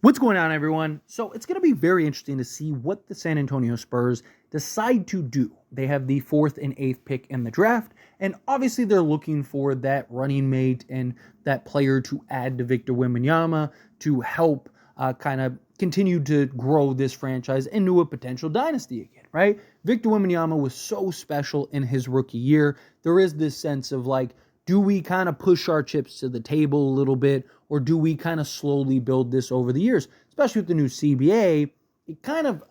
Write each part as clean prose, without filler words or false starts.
What's going on, everyone? So it's going to be very interesting to see what the San Antonio Spurs decide to do. They have the 4th and 8th pick in the draft, and obviously they're looking for that running mate and that player to add to Victor Wembanyama to help kind of continue to grow this franchise into a potential dynasty again, right? Victor Wembanyama was so special in his rookie year. There is this sense of like, do we kind of push our chips to the table a little bit, or do we kind of slowly build this over the years? Especially with the new CBA, it kind of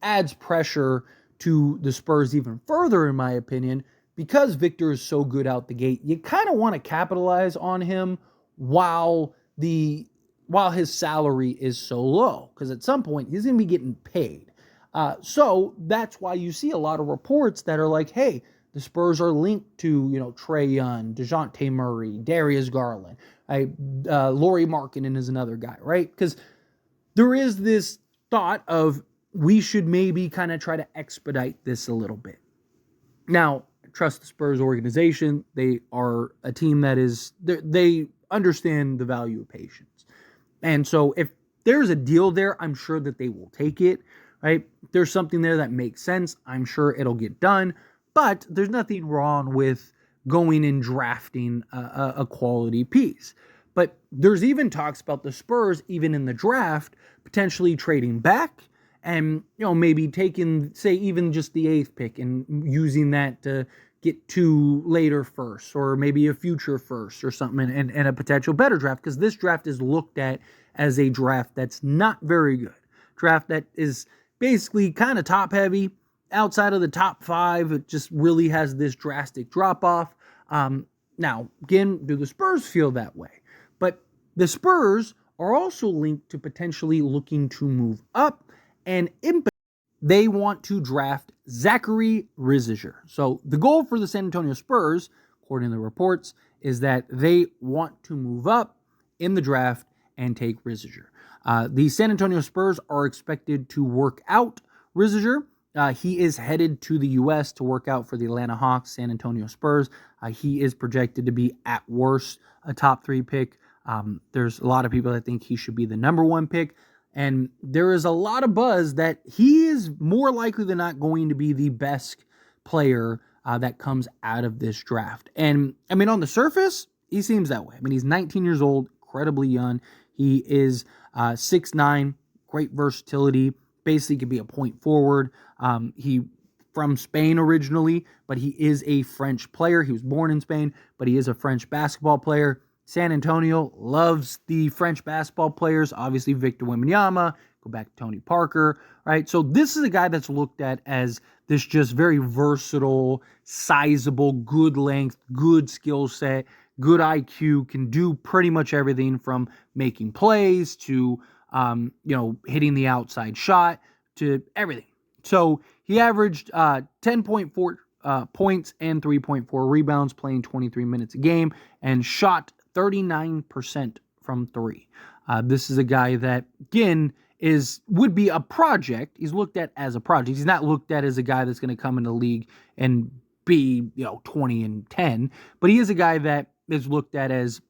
adds pressure to the Spurs even further, in my opinion, because Victor is so good out the gate. You kind of want to capitalize on him while his salary is so low, because at some point he's going to be getting paid. So that's why you see a lot of reports that are like, hey, the Spurs are linked to, Trae Young, DeJounte Murray, Darius Garland. Lauri Markkanen is another guy, right? Because there is this thought of we should maybe kind of try to expedite this a little bit. Now, trust the Spurs organization. They are a team that they understand the value of patience. And so if there's a deal there, I'm sure that they will take it, right? If there's something there that makes sense, I'm sure it'll get done. But there's nothing wrong with going and drafting a quality piece. But there's even talks about the Spurs, even in the draft, potentially trading back and, maybe taking, say, even just the 8th pick and using that to get 2 later firsts or maybe a future first or something and a potential better draft, because this draft is looked at as a draft that's not very good. Draft that is basically kind of top heavy. Outside of the top 5, it just really has this drastic drop-off. Now, again, do the Spurs feel that way? But the Spurs are also linked to potentially looking to move up, and they want to draft Zaccharie Risacher. So the goal for the San Antonio Spurs, according to the reports, is that they want to move up in the draft and take Risacher. The San Antonio Spurs are expected to work out Risacher. He is headed to the U.S. to work out for the Atlanta Hawks, San Antonio Spurs. He is projected to be, at worst, a top 3 pick. There's a lot of people that think he should be the number 1 pick. And there is a lot of buzz that he is more likely than not going to be the best player that comes out of this draft. And, on the surface, he seems that way. He's 19 years old, incredibly young. He is 6'9", great versatility. Basically could be a point forward. He from Spain originally, but he is a French player. He was born in Spain, but he is a French basketball player. San Antonio loves the French basketball players. Obviously, Victor Wembanyama, go back to Tony Parker, right? So this is a guy that's looked at as this just very versatile, sizable, good length, good skill set, good IQ, can do pretty much everything from making plays to hitting the outside shot to everything. So he averaged 10.4 points and 3.4 rebounds, playing 23 minutes a game, and shot 39% from 3. This is a guy that, again, would be a project. He's looked at as a project. He's not looked at as a guy that's going to come in the league and be 20 and 10, but he is a guy that is looked at as,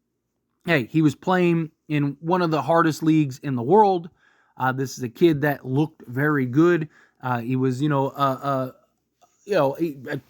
hey, he was playing in one of the hardest leagues in the world. This is a kid that looked very good. He was, a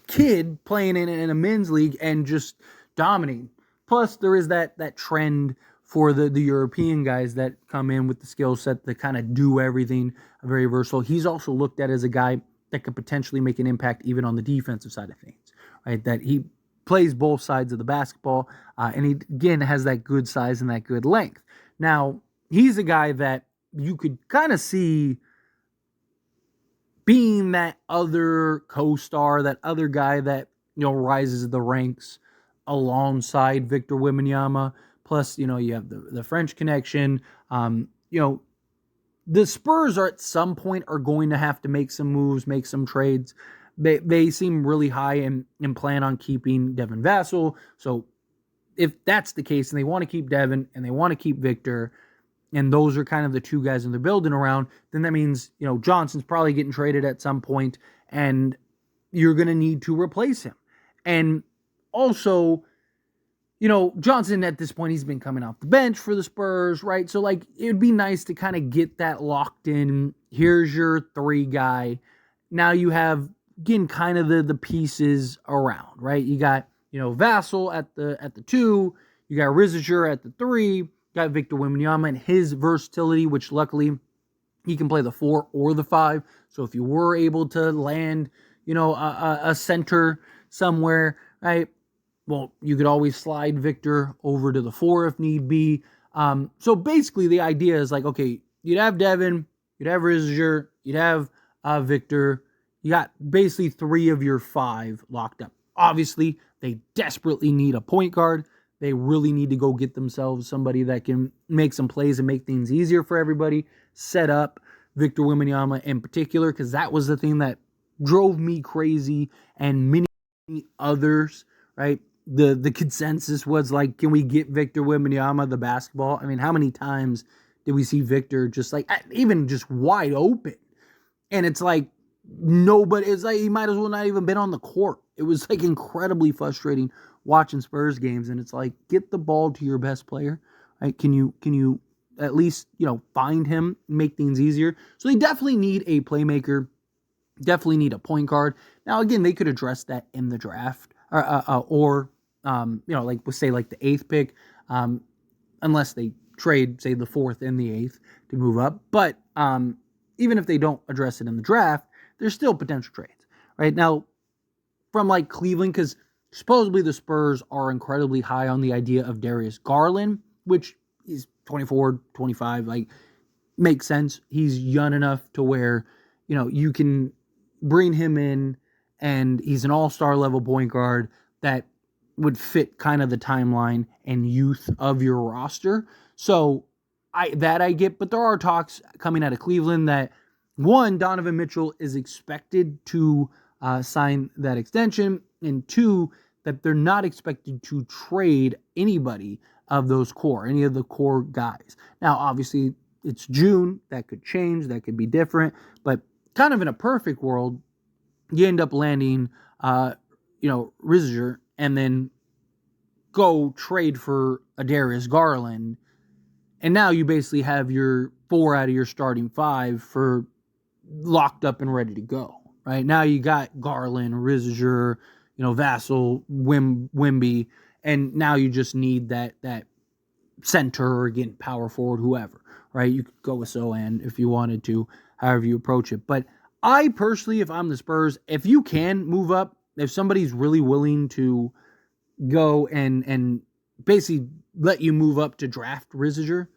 kid playing in a men's league and just dominating. Plus, there is that trend for the European guys that come in with the skill set to kind of do everything, very versatile. He's also looked at as a guy that could potentially make an impact even on the defensive side of things, right? That he plays both sides of the basketball, and he, again, has that good size and that good length. Now, he's a guy that you could kind of see being that other co-star, that other guy that, rises the ranks alongside Victor Wembanyama. Plus, you have the French connection. The Spurs are at some point are going to have to make some moves, make some trades. They seem really high and plan on keeping Devin Vassell. So if that's the case and they want to keep Devin and they want to keep Victor, and those are kind of the 2 guys in the building around, then that means, Johnson's probably getting traded at some point and you're going to need to replace him. And also, Johnson at this point, he's been coming off the bench for the Spurs, right? So, like, it would be nice to kind of get that locked in. Here's your 3 guy. Now you have, again, kind of the pieces around, right? You got, Vassell at the 2. You got Risacher at the 3. You got Victor Wembanyama and his versatility, which luckily he can play the 4 or the 5. So if you were able to land, a center somewhere, right? Well, you could always slide Victor over to the 4 if need be. So basically the idea is like, okay, you'd have Devin, you'd have Risacher, you'd have Victor. You got basically 3 of your 5 locked up. Obviously, they desperately need a point guard. They really need to go get themselves somebody that can make some plays and make things easier for everybody. Set up Victor Wembanyama in particular, because that was the thing that drove me crazy and many others, right? The consensus was like, can we get Victor Wembanyama the basketball? I mean, how many times did we see Victor just like, even just wide open? And it's like, nobody, it's like he might as well not even been on the court. It was like incredibly frustrating watching Spurs games, and it's like, get the ball to your best player, right? Can you at least, find him, make things easier? So they definitely need a playmaker, definitely need a point guard. Now, again, they could address that in the draft, or like we'll say like the 8th pick, unless they trade, say, the 4th and the 8th to move up. But even if they don't address it in the draft, there's still potential trades, right? Now, from like Cleveland, because supposedly the Spurs are incredibly high on the idea of Darius Garland, which is 24, 25, like, makes sense. He's young enough to where, you can bring him in, and he's an all-star level point guard that would fit kind of the timeline and youth of your roster. So I get, but there are talks coming out of Cleveland that, one, Donovan Mitchell is expected to sign that extension, and 2, that they're not expected to trade anybody of those core, any of the core guys. Now, obviously, it's June. That could change. That could be different. But kind of in a perfect world, you end up landing, Risacher, and then go trade for a Darius Garland. And now you basically have your 4 out of your starting 5 for locked up and ready to go, right? Now you got Garland, Risacher, Vassell, Wemby, and now you just need that center, or again, power forward, whoever, right? You could go with Sohan if you wanted to, however you approach it. But I personally, if I'm the Spurs, if you can move up, if somebody's really willing to go and basically let you move up to draft Risacher,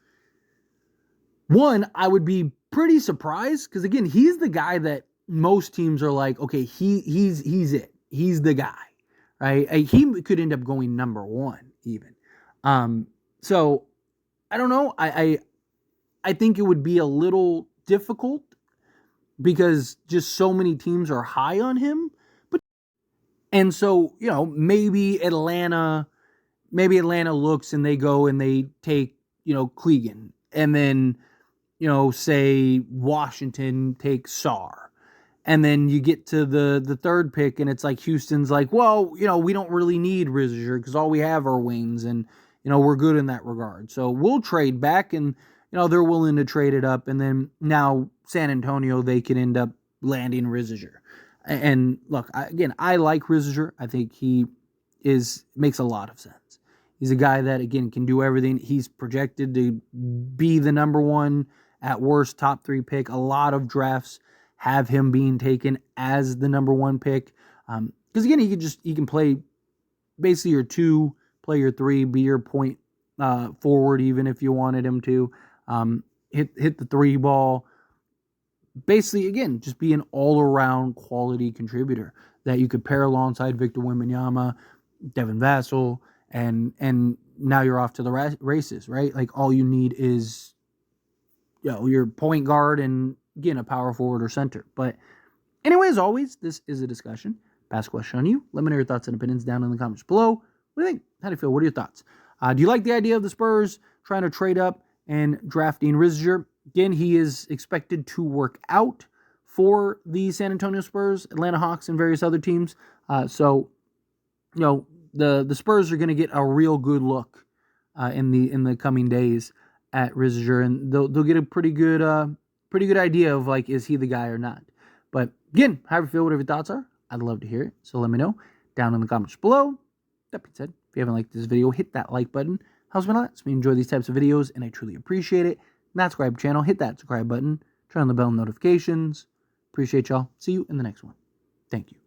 one, I would be pretty surprised, because again, he's the guy that most teams are like, okay, he's it. He's the guy, right? He could end up going number 1 even. So I don't know. I think it would be a little difficult, because just so many teams are high on him. And so, maybe Atlanta looks and they go and they take, Clegan, and then, say Washington takes Sarr. And then you get to the 3rd pick, and it's like Houston's like, well, we don't really need Risacher because all we have are wings, and, we're good in that regard. So we'll trade back, and, they're willing to trade it up. And then now San Antonio, they can end up landing Risacher. And look, I like Risacher. I think he makes a lot of sense. He's a guy that, again, can do everything. He's projected to be the number 1, at worst, top 3 pick. A lot of drafts have him being taken as the number 1 pick. Because again, he can play basically your 2, play your 3, be your point forward, even if you wanted him to. Hit the 3 ball. Basically, again, just be an all-around quality contributor that you could pair alongside Victor Wembanyama, Devin Vassell, and now you're off to the races, right? Like, all you need is, your point guard and, again, a power forward or center. But anyway, as always, this is a discussion. Pass a question on you. Let me know your thoughts and opinions down in the comments below. What do you think? How do you feel? What are your thoughts? Do you like the idea of the Spurs trying to trade up and drafting Risacher? Again, he is expected to work out for the San Antonio Spurs, Atlanta Hawks, and various other teams. So, the Spurs are going to get a real good look in the coming days at Risacher, and they'll get a pretty good idea of, like, is he the guy or not. But again, however you feel, whatever your thoughts are, I'd love to hear it. So let me know down in the comments below. That being said, if you haven't liked this video, hit that like button. Helps me a lot. So we enjoy these types of videos, and I truly appreciate it. Not subscribe to the channel, hit that subscribe button. Turn on the bell notifications. Appreciate y'all. See you in the next one. Thank you.